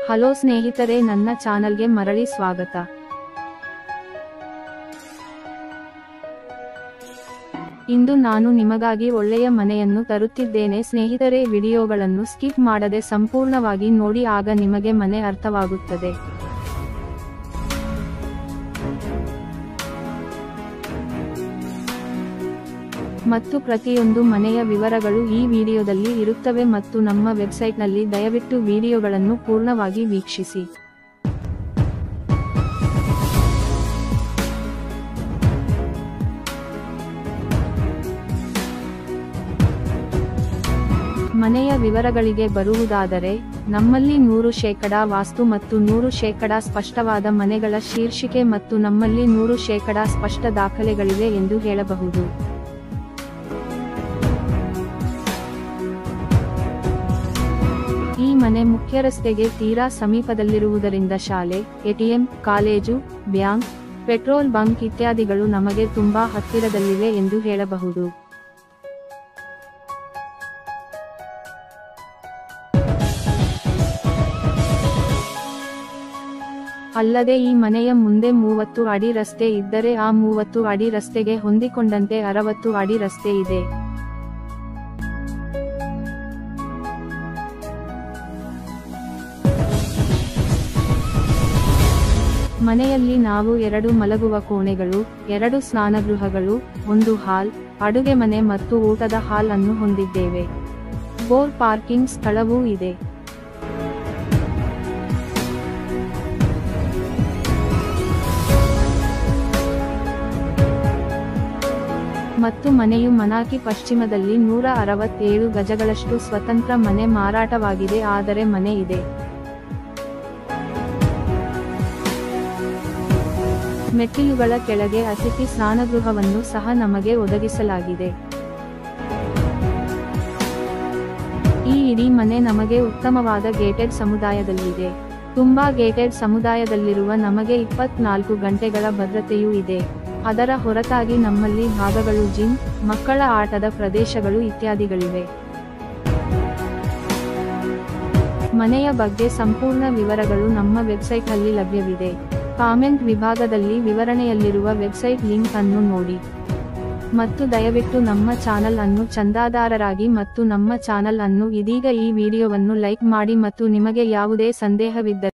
Hello ಸ್ನೇಹಿತರೆ, ನನ್ನ ಚಾನಲ್ಗೆ ಮರಳಿ ಸ್ವಾಗತ. ಇಂದು ನಾನು ನಿಮಗಾಗಿ ಒಳ್ಳೆಯ ಮನೆಯನ್ನು ತರುತ್ತಿದ್ದೇನೆ ಸ್ನೇಹಿತರೆ. ವಿಡಿಯೋಗಳನ್ನು ಸ್ಕಿಪ್ ಮಾಡದೆ ಸಂಪೂರ್ಣವಾಗಿ ನೋಡಿ, ಆಗ ನಿಮಗೆ ಮನೆ ಅರ್ಥವಾಗುತ್ತದೆ. ಮತ್ತು ಪ್ರತಿಯೊಂದು ಮನೆಯ ವಿವರಗಳು ಈ ವಿಡಿಯೋದಲ್ಲಿ ಇರುತ್ತವೆ ಮತ್ತು ನಮ್ಮ ವೆಬ್ಸೈಟ್ನಲ್ಲಿ ದಯವಿಟ್ಟು ವಿಡಿಯೋಗಳನ್ನು ಪೂರ್ಣವಾಗಿ ವೀಕ್ಷಿಸಿ. ಮನೆಯ ವಿವರಗಳಿಗೆ ಬರುವುದಾದರೆ, ನಮ್ಮಲ್ಲಿ 100% ವಾಸ್ತು ಮತ್ತು 100% ಸ್ಪಷ್ಟವಾದ ಮನೆಗಳ ಶೀರ್ಷಿಕೆ ಮತ್ತು ನಮ್ಮಲ್ಲಿ 100% ಸ್ಪಷ್ಟ ದಾಖಲೆಗಳಿವೆ ಎಂದು ಹೇಳಬಹುದು. ಈ ಮನೆ ಮುಖ್ಯ ರಸ್ತೆಗೆ ತೀರಾ ಸಮೀಪದಲ್ಲಿರುವುದರಿಂದ ಶಾಲೆ, ATM, college, bank, petrol bunk ಇತ್ಯಾದಿಗಳು ನಮಗೆ ತುಂಬಾ ಹತ್ತಿರದಲ್ಲಿವೆ ಎಂದು ಹೇಳಬಹುದು. ಅಲ್ಲದೆ ಈ ಮನೆಯ ಮುಂದೆ 30 ಅಡಿ ರಸ್ತೆ ಇದ್ದರೆ ಆ 30 ಅಡಿ ರಸ್ತೆಗೆ ಹೊಂದಿಕೊಂಡಂತೆ 60 ಅಡಿ ರಸ್ತೆ ಇದೆ. ಮನೆಯಲ್ಲಿ ನಾವು 2 ಮಲಗುವ ಕೋಣೆಗಳು, 2 ಸ್ನಾನಗೃಹಗಳು, 1 ಹಾಲ್, ಅಡುಗೆ ಮನೆ ಮತ್ತು ಊಟದ ಹಾಲ್ ಅನ್ನು ಹೊಂದಿದ್ದೇವೆ. ಬೋರ್ ಪಾರ್ಕಿಂಗ್ ಸ್ಥಳವೂ ಇದೆ. ಮತ್ತು ಮನೆಯು ಮನಾಕಿ ಪಶ್ಚಿಮದಲ್ಲಿ 167 ಗಜಗಳಷ್ಟು ಸ್ವತಂತ್ರ ಮನೆ ಮಾರಾಟವಾಗಿದೆ. ಆದರೆ ಮನೆ ಇದೆ. ಮೆಟ್ಟಿಲುಗಳ ಕೆಳಗೆ ಅತಿಥಿ ಸ್ನಾನಗೃಹವನ್ನು ಸಹ ನಮಗೆ ಒದಗಿಸಲಾಗಿದೆ. ಈ ಇಡೀ ಮನೆ ನಮಗೆ ಉತ್ತಮವಾದ ಗೇಟೆಡ್ ಸಮುದಾಯದಲ್ಲಿದೆ. ತುಂಬಾ ಗೇಟೆಡ್ ಸಮುದಾಯದಲ್ಲಿರುವ ನಮಗೆ 24 ಗಂಟೆಗಳ ಭದ್ರತೆಯೂ ಇದೆ. ಅದರ ಹೊರತಾಗಿ ನಮ್ಮಲ್ಲಿ ಭಾಗಗಳು, ಜಿಮ್, ಮಕ್ಕಳ ಆಟದ ಪ್ರದೇಶಗಳು ಇತ್ಯಾದಿಗಳಿವೆ. ಮನೆಯ ಬಗ್ಗೆ ಸಂಪೂರ್ಣ ವಿವರಗಳು ನಮ್ಮ ವೆಬ್ಸೈಟ್ನಲ್ಲಿ ಲಭ್ಯವಿದೆ. ಕಾಮೆಂಟ್ ವಿಭಾಗದಲ್ಲಿ ವಿವರಣೆಯಲ್ಲಿರುವ ವೆಬ್ಸೈಟ್ ಲಿಂಕ್ ಅನ್ನು ನೋಡಿ. ಮತ್ತು ದಯವಿಟ್ಟು ನಮ್ಮ ಚಾನಲ್ ಅನ್ನು ಚಂದಾದಾರರಾಗಿ ಮತ್ತು ನಮ್ಮ ಚಾನಲ್ ಅನ್ನು ಇದೀಗ ಈ ವಿಡಿಯೋವನ್ನು ಲೈಕ್ ಮಾಡಿ ಮತ್ತು ನಿಮಗೆ ಯಾವುದೇ ಸಂದೇಹವಿದ್ದರೆ